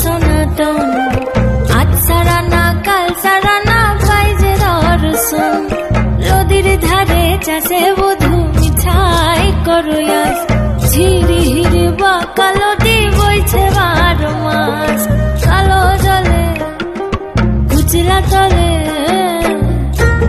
সনাতন। আজ সারা না কাল সারা না পাই যে দর্শন, নদীর ধারে চাষে বধূ মিঠাই করয়াস, ঝিরি হিরি বা কালো